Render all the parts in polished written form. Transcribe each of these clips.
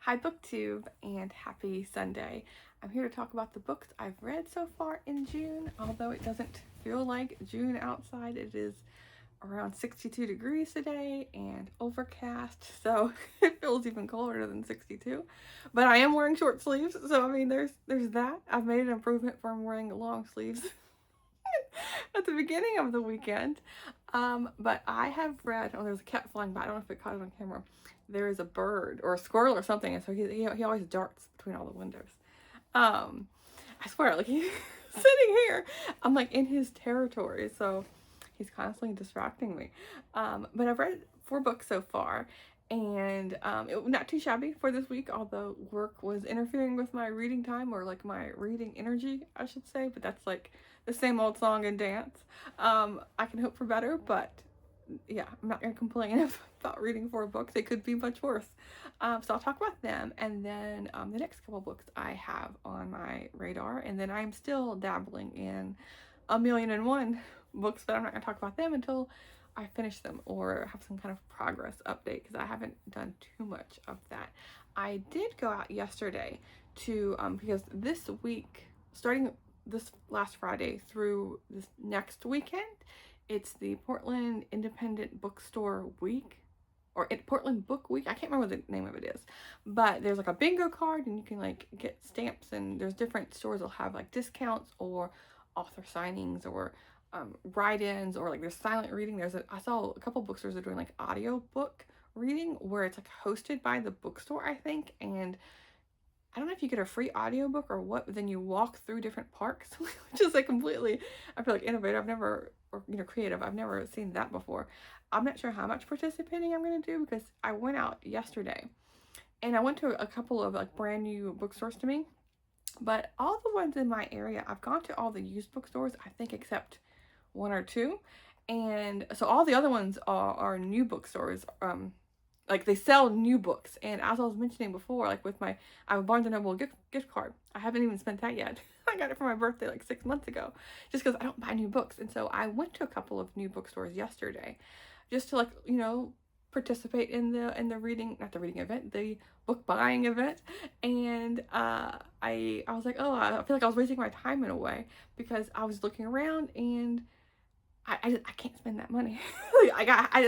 Hi BookTube and happy Sunday. I'm here to talk about the books I've read so far in June. Although it doesn't feel like June outside, it is around 62 degrees today and overcast, so it feels even colder than 62. But I am wearing short sleeves, so I mean there's that. I've made an improvement from wearing long sleeves at the beginning of the weekend. But I have read, oh, there's a cat flying by. I don't know if it caught it on camera. There is a bird or a squirrel or something, and so he always darts between all the windows. Um, I swear, like he's sitting here, I'm like in his territory, so he's constantly distracting me. But I've read 4 books so far, and it was not too shabby for this week, although work was interfering with my reading time, or like my reading energy, I should say. But that's like the same old song and dance. I can hope for better, but yeah, I'm not gonna complain about reading 4 books. It could be much worse. So I'll talk about them, and then the next couple books I have on my radar, and then I'm still dabbling in 1,000,001 books, but I'm not gonna talk about them until I finish them or have some kind of progress update, because I haven't done too much of that. I did go out yesterday to because this week, starting this last Friday through this next weekend, it's the Portland Independent Bookstore Week, or Portland Book Week. I can't remember what the name of it is, but there's like a bingo card, and you can like get stamps, and there's different stores that'll have like discounts or author signings or write-ins, or like there's silent reading. I saw a couple bookstores are doing like audio book reading where it's like hosted by the bookstore, I think, and I don't know if you get a free audiobook or what, but then you walk through different parks, which is like completely, I feel like innovative. I've never, or creative. I've never seen that before. I'm not sure how much participating I'm going to do, because I went out yesterday and I went to a couple of like brand new bookstores to me, but all the ones in my area, I've gone to all the used bookstores, I think, except 1 or 2. And so all the other ones are new bookstores. Like they sell new books, and as I was mentioning before, like with I have a Barnes and Noble gift card. I haven't even spent that yet. I got it for my birthday like 6 months ago, just because I don't buy new books. And so I went to a couple of new bookstores yesterday, just to like participate in the reading, not the reading event, the book buying event. And I was like, oh, I feel like I was wasting my time in a way, because I was looking around and I can't spend that money. It's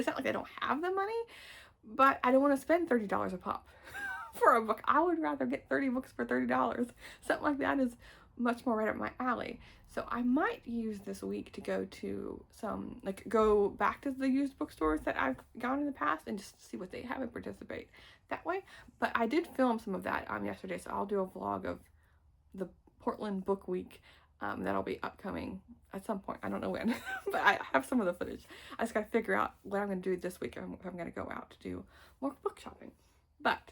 not like I don't have the money, but I don't want to spend $30 a pop for a book. I would rather get 30 books for $30. Something like that is much more right up my alley. So I might use this week to go to go back to the used bookstores that I've gone in the past and just see what they have and participate that way. But I did film some of that yesterday, so I'll do a vlog of the Portland Book Week. That'll be upcoming at some point. I don't know when, but I have some of the footage. I just gotta figure out what I'm gonna do this week if I'm gonna go out to do more book shopping. But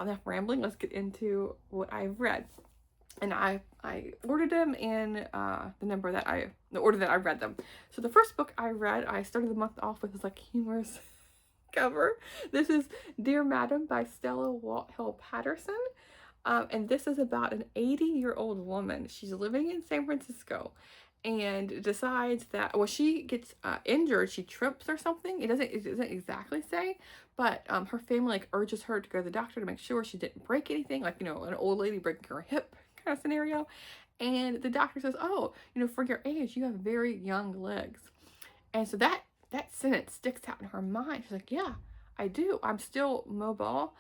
enough rambling. Let's get into what I've read. And I ordered them in the order that I read them. So the first book I read, I started the month off with this like humorous cover. This is Dear Madam by Stella Walthill Patterson. And this is about an 80-year-old woman. She's living in San Francisco and decides that, well, she gets injured. She trips or something. It doesn't exactly say, but her family like urges her to go to the doctor to make sure she didn't break anything, like, an old lady breaking her hip kind of scenario. And the doctor says, oh, for your age, you have very young legs. And so that sentence sticks out in her mind. She's like, yeah, I do. I'm still mobile,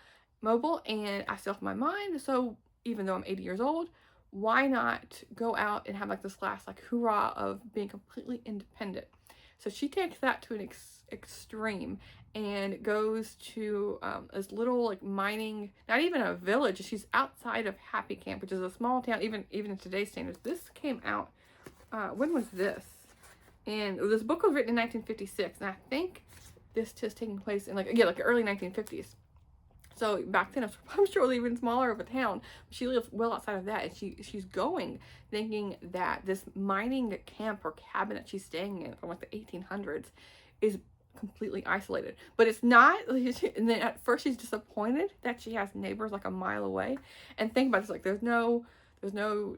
and I still have my mind. So even though I'm 80 years old, why not go out and have like this last like hoorah of being completely independent? So she takes that to an extreme and goes to this little like mining, not even a village. She's outside of Happy Camp, which is a small town, even in today's standards. This came out, when was this? And this book was written in 1956, and I think this is taking place in like the early 1950s. So back then, I'm sure even smaller of a town. She lives well outside of that, and she's going thinking that this mining camp or cabin that she's staying in from like the 1800s is completely isolated, but it's not. And then at first she's disappointed that she has neighbors like a mile away. And think about this, like there's no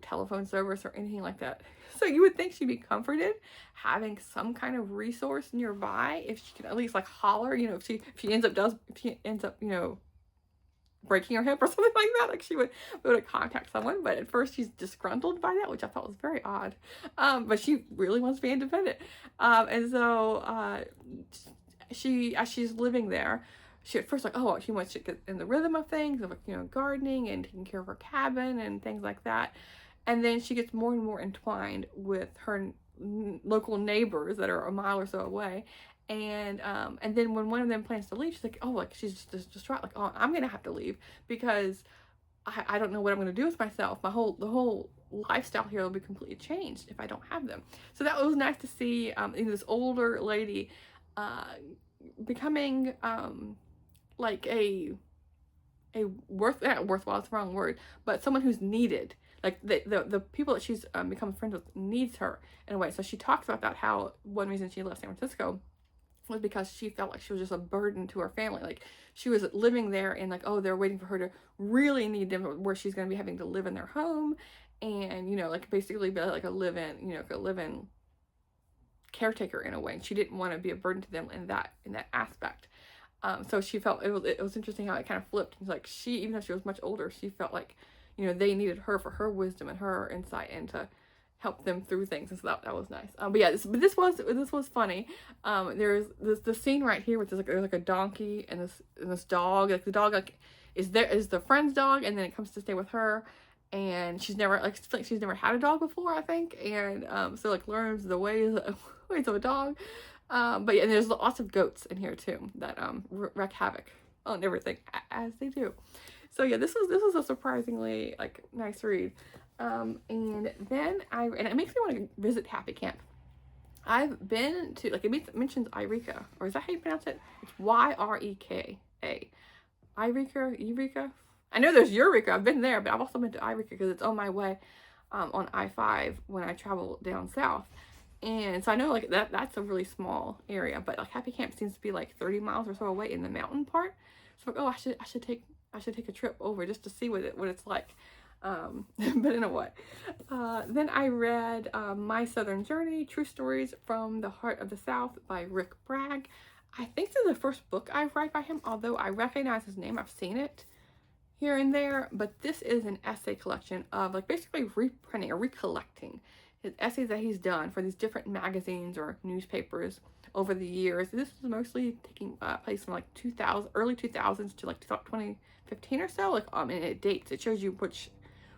telephone service or anything like that. So you would think she'd be comforted having some kind of resource nearby, if she can at least like holler, if she ends up breaking her hip or something like that. Like she would go to contact someone, but at first she's disgruntled by that, which I thought was very odd. But she really wants to be independent. And so as she's living there, she at first like, oh, she wants to get in the rhythm of things, of like, you know, gardening and taking care of her cabin and things like that. And then she gets more and more entwined with her local neighbors that are a mile or so away. And then when one of them plans to leave, she's like, oh, like she's just distraught, like, oh, I'm gonna have to leave because I don't know what I'm gonna do with myself. The whole lifestyle here will be completely changed if I don't have them. So that was nice to see, you know, this older lady becoming like a worthwhile, it's the wrong word, but someone who's needed. Like the people that she's become friends with needs her in a way. So she talks about that, how one reason she left San Francisco was because she felt like she was just a burden to her family. Like she was living there and like, oh, they're waiting for her to really need them, where she's going to be having to live in their home and, you know, like basically be like a live-in caretaker in a way. And she didn't want to be a burden to them in that aspect. So she felt it was interesting how it kind of flipped. It's like she, even though she was much older, she felt like, you know, they needed her for her wisdom and her insight and to help them through things. And so that was nice. But yeah, this was funny. There's the scene right here with there's like a donkey and this dog. Like the dog like is the friend's dog, and then it comes to stay with her. And she's never had a dog before, I think, and so like learns the ways of a dog. But yeah, and there's lots of goats in here too that wreak havoc on everything as they do. So yeah, this was a surprisingly like nice read. And then and it makes me want to visit Happy Camp. I've been to, like, it mentions Yreka, or is that how you pronounce it? It's Yreka. Eureka. I know there's Eureka. I've been there, but I've also been to Yreka because it's on my way on I-5 when I travel down south. And so I know like that's a really small area, but like Happy Camp seems to be like 30 miles or so away in the mountain part. So like, oh, I should take a trip over just to see what it's like. But in a way. Then I read My Southern Journey, True Stories from the Heart of the South by Rick Bragg. I think this is the first book I've read by him, although I recognize his name. I've seen it here and there, but this is an essay collection of like basically reprinting or recollecting his essays that he's done for these different magazines or newspapers over the years. This is mostly taking place from like early 2000s to like 2015 or so. Like and it dates. It shows you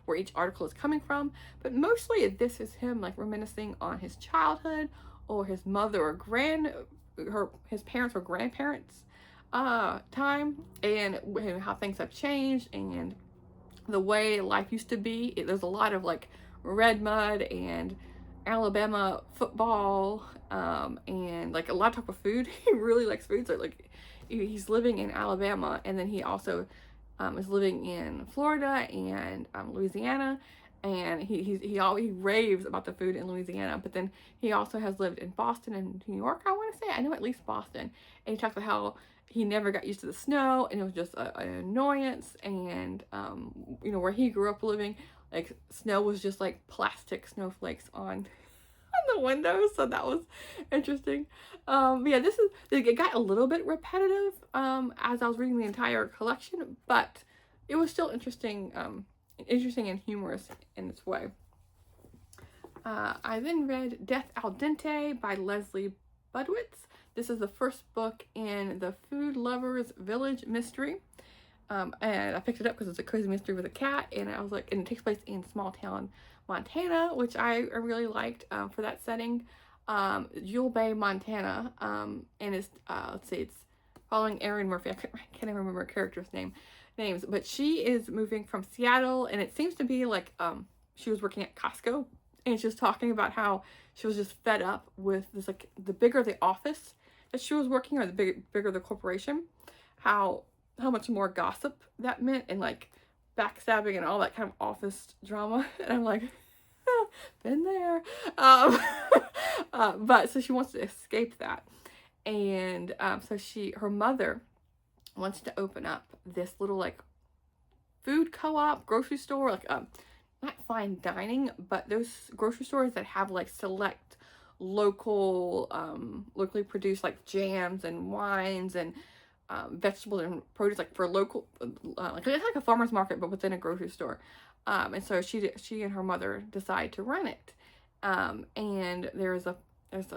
where each article is coming from, but mostly this is him like reminiscing on his childhood or his mother or his parents or grandparents time, and how things have changed and the way life used to be. There's a lot of like red mud and Alabama football and like a lot of talk of food. He really likes food, so like he's living in Alabama, and then he also is living in Florida and Louisiana, and he raves about the food in Louisiana. But then he also has lived in Boston and New York, I want to say. I know at least Boston. And he talks about how he never got used to the snow, and it was just an annoyance. And you know, where he grew up living, like snow was just like plastic snowflakes on the windows, so that was interesting. But yeah, it got a little bit repetitive as I was reading the entire collection, but it was still interesting and humorous in its way. I then read Death Al Dente by Leslie Budwitz. This is the first book in the Food Lovers Village mystery. And I picked it up because it's a cozy mystery with a cat, and I was like, and it takes place in small town Montana, which I really liked for that setting. Jewel Bay, Montana, and it's let's see, it's following Erin Murphy. I can't even remember her character's names, but she is moving from Seattle, and it seems to be like she was working at Costco, and she was talking about how she was just fed up with this, like the bigger the office that she was working, or the bigger the corporation, how much more gossip that meant, and like backstabbing and all that kind of office drama. And I'm like, been there. But so she wants to escape that, and so her mother wants to open up this little like food co-op grocery store, like not fine dining, but those grocery stores that have like select locally produced like jams and wines and vegetables and produce, like for local, like it's like a farmer's market, but within a grocery store. And so she and her mother decide to run it. And there's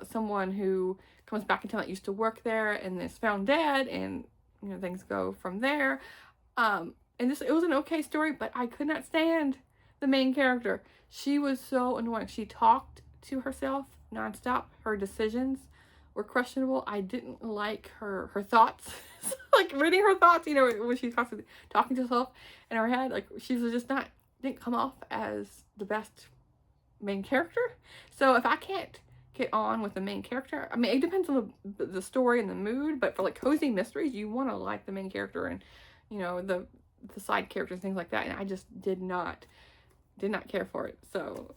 someone who comes back in town that used to work there and is found dead, and things go from there. And it was an okay story, but I could not stand the main character. She was so annoying. She talked to herself nonstop. Her decisions were questionable. I didn't like her thoughts. Like reading her thoughts, when she's constantly talking to herself in her head, like she was just didn't come off as the best main character. So if I can't get on with the main character, I mean, it depends on the story and the mood, but for like cozy mysteries, you want to like the main character and the side characters, things like that, and I just did not care for it. So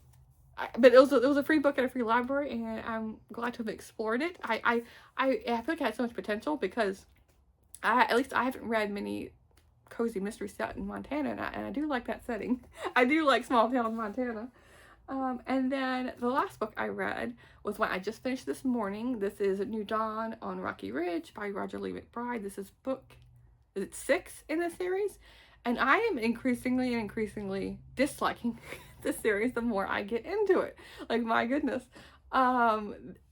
but it was a free book at a free library, and I'm glad to have explored it. I feel like it had so much potential, because at least I haven't read many cozy mystery set in Montana, and I do like that setting. I do like small town Montana. And then the last book I read was one I just finished this morning. This is New Dawn on Rocky Ridge by Roger Lee McBride. This is book 6 in the series, and I am increasingly disliking this series the more I get into it. Like, my goodness.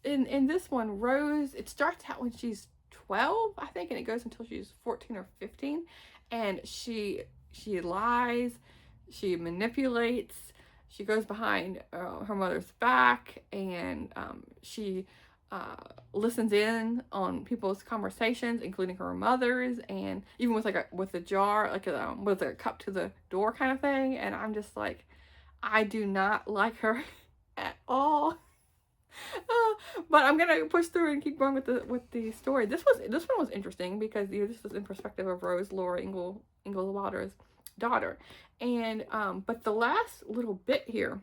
In this one, Rose, it starts out when she's 12, I think, and it goes until she's 14 or 15, and she lies, she manipulates, she goes behind her mother's back, and she listens in on people's conversations, including her mother's, and even with a jar, like with a cup to the door kind of thing. And I'm just like, I do not like her at all. But I'm gonna push through and keep going with the story. This one was interesting because this was in perspective of Rose, Laura Ingalls daughter, and but the last little bit here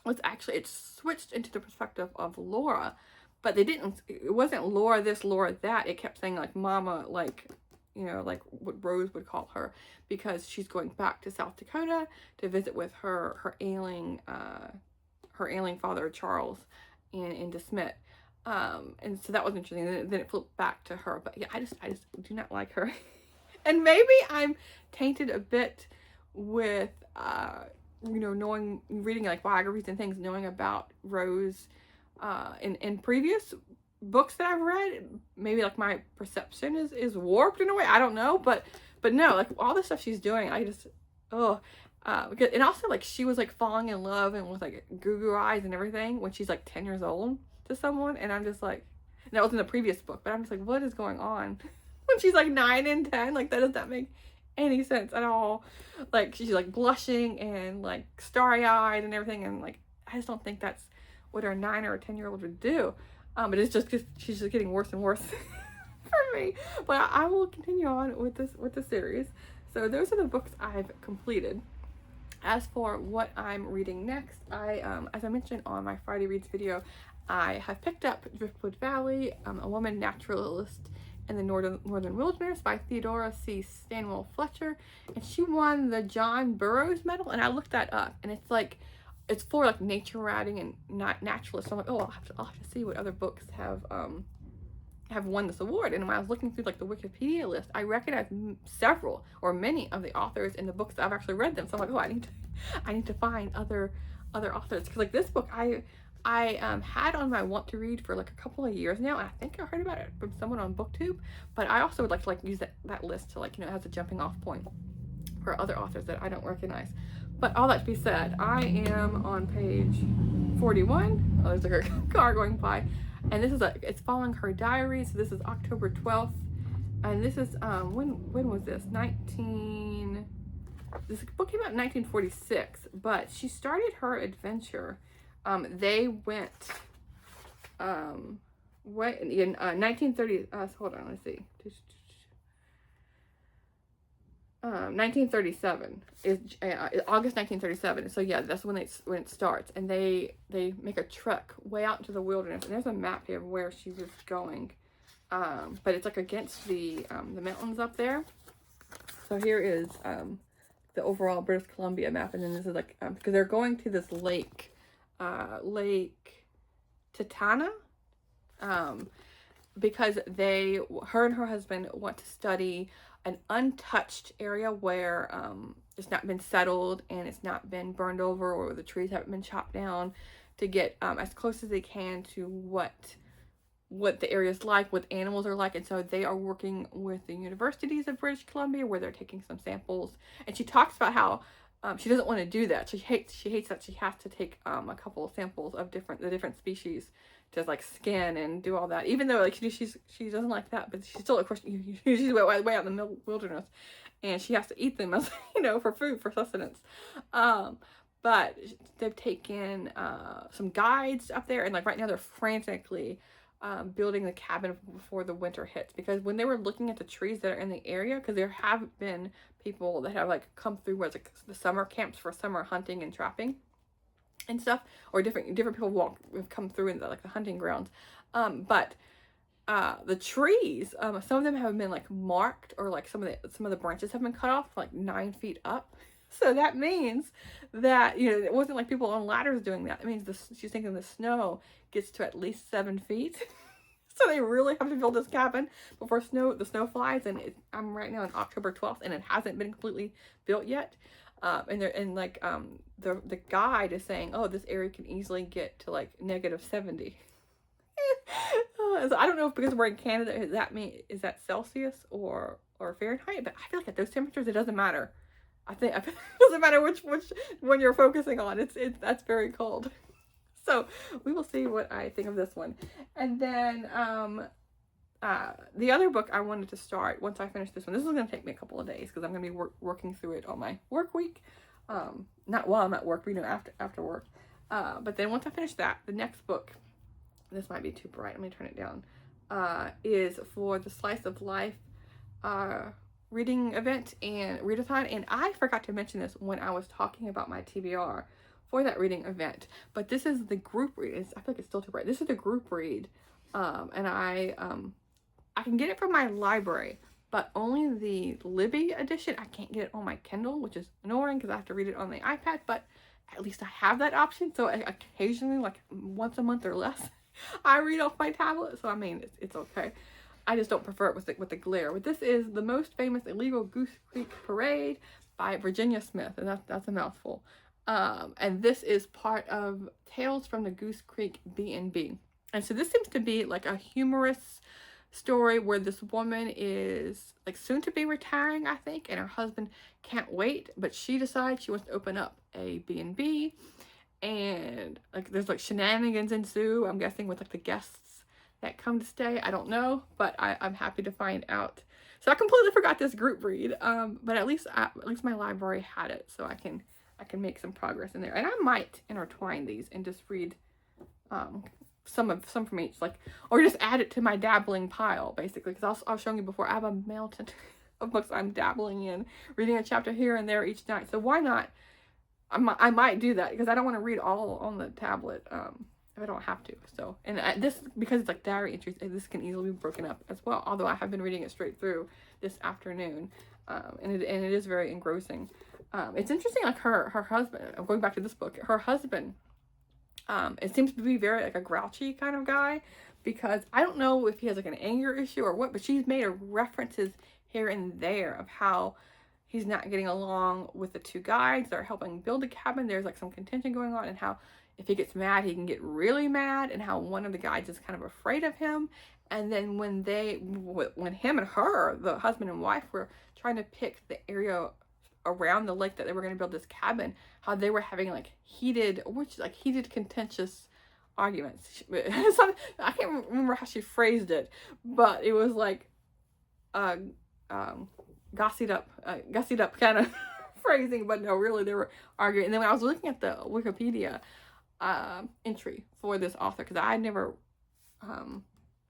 was actually, it switched into the perspective of Laura, but it wasn't Laura this, Laura that. It kept saying like Mama, like like what Rose would call her, because she's going back to South Dakota to visit with her ailing father Charles in DeSmet. And so that was interesting. And then it flipped back to her. But yeah, I just do not like her. And maybe I'm tainted a bit with reading like biographies and things, knowing about Rose in previous books that I've read. Maybe like my perception is warped in a way. I don't know, but no, like all the stuff she's doing, I just and also like she was like falling in love and with like goo eyes and everything when she's like 10 years old to someone, and I'm just like, and that was in the previous book, but I'm just like, what is going on? When she's like 9 and 10, like that does not make any sense at all. Like she's like blushing and like starry-eyed and everything, and like I just don't think that's what a 9 or a 10-year-old would do. But it's just because she's just getting worse and worse for me. But I will continue on with the series. So those are the books I've completed. As for what I'm reading next, as I mentioned on my Friday Reads video, I have picked up Driftwood Valley, a woman naturalist in the Northern Wilderness by Theodora C. Stanwell Fletcher, and she won the John Burroughs Medal. And I looked that up, and it's like, it's for like nature writing and not naturalists. So I'm like, oh, I'll have to see what other books have won this award. And when I was looking through like the Wikipedia list, I recognized several or many of the authors in the books that I've actually read them. So I'm like, oh, I need to find other authors, because like this book I had on my want to read for like a couple of years now, and I think I heard about it from someone on BookTube. But I also would like to like use that list to like it has a jumping off point for other authors that I don't recognize. But all that to be said, I am on page 41. Oh, there's like a car going by. And this is it's following her diary. So this is October 12th. And this is, when was this? This book came out in 1946, but she started her adventure. They went, in 1930, hold on, let's see. 1937 is August 1937. So yeah, that's when it starts, and they make a trek way out into the wilderness. And there's a map here of where she was going, but it's like against the mountains up there. So here is the overall British Columbia map, and then this is like because they're going to this lake, Lake Titana. because her and her husband want to study an untouched area where it's not been settled and it's not been burned over, or the trees haven't been chopped down, to get as close as they can to what the area is like, what animals are like. And so they are working with the universities of British Columbia, where they're taking some samples. And she talks about how she doesn't want to do that. She hates that she has to take a couple of samples of the different species to like scan and do all that. Even though like she doesn't like that, but she's still, of course, she's way out in the wilderness, and she has to eat them as for food, for sustenance. But they've taken some guides up there, and like right now they're frantically building the cabin before the winter hits, because when they were looking at the trees that are in the area, because there have been people that have like come through where it's like the summer camps for summer hunting and trapping and stuff, or different people have come through in the hunting grounds, but the trees, some of them have been like marked, or like some of the branches have been cut off like 9 feet up. So that means that, it wasn't like people on ladders doing that. It means she's thinking the snow gets to at least 7 feet. So they really have to build this cabin before the snow flies. And I'm right now on October 12th, and it hasn't been completely built yet. The guide is saying, oh, this area can easily get to like -70. So I don't know if, because we're in Canada, is that Celsius or Fahrenheit? But I feel like at those temperatures, it doesn't matter. I think it doesn't matter which one you're focusing on. That's very cold. So we will see what I think of this one. And then the other book I wanted to start once I finish this one. This is going to take me a couple of days, because I'm going to be working through it on my work week. Not while I'm at work, after work. But then once I finish that, the next book, this might be too bright, let me turn it down, is for the Slice of Life reading event and readathon. And I forgot to mention this when I was talking about my TBR for that reading event, but this is the group read. I feel like it's still too bright. This is the group read, and I can get it from my library, but only the Libby edition. I can't get it on my Kindle, which is annoying because I have to read it on the iPad, but at least I have that option. So occasionally, like once a month or less, I read off my tablet. So I mean, it's okay. I just don't prefer it with the glare. But this is The Most Famous Illegal Goose Creek Parade by Virginia Smith, and that's a mouthful. And this is part of Tales from the Goose Creek B&B. And so this seems to be like a humorous story where this woman is like soon to be retiring, I think, and her husband can't wait, but she decides she wants to open up a B&B, and like there's like shenanigans ensue, I'm guessing, with like the guests that come to stay. I don't know, but I'm happy to find out. So I completely forgot this group read, but at least my library had it, so I can make some progress in there. And I might intertwine these and just read some from each, like, or just add it to my dabbling pile, basically, because I was showing you before, I have a mountain of books I'm dabbling in, reading a chapter here and there each night. So why not? I might do that, because I don't want to read all on the tablet if I don't have to. So, and this, because it's like diary entries, this can easily be broken up as well, although I have been reading it straight through this afternoon, and it is very engrossing. It's interesting, like her husband, I'm going back to this book, her husband, it seems to be very like a grouchy kind of guy, because I don't know if he has like an anger issue or what, but she's made references here and there of how he's not getting along with the two guides that are helping build the cabin. There's like some contention going on, and how if he gets mad, he can get really mad, and how one of the guides is kind of afraid of him. And then when him and her, the husband and wife, were trying to pick the area around the lake that they were going to build this cabin, how they were having like heated contentious arguments. I can't remember how she phrased it, but it was like gussied up kind of phrasing, but no, really they were arguing. And then when I was looking at the Wikipedia entry for this author, because I had never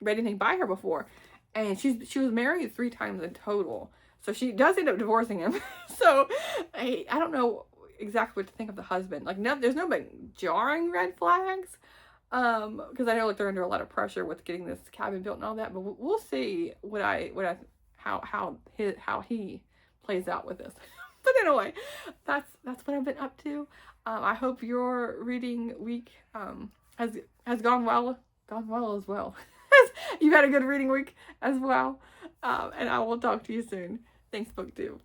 read anything by her before, and she was married 3 times in total, so she does end up divorcing him. So I don't know exactly what to think of the husband. Like, there's no big jarring red flags, because I know like they're under a lot of pressure with getting this cabin built and all that, but we'll see how he plays out with this. But anyway, that's what I've been up to. I hope your reading week has gone well as well. You've had a good reading week as well. And I will talk to you soon. Thanks, BookTube.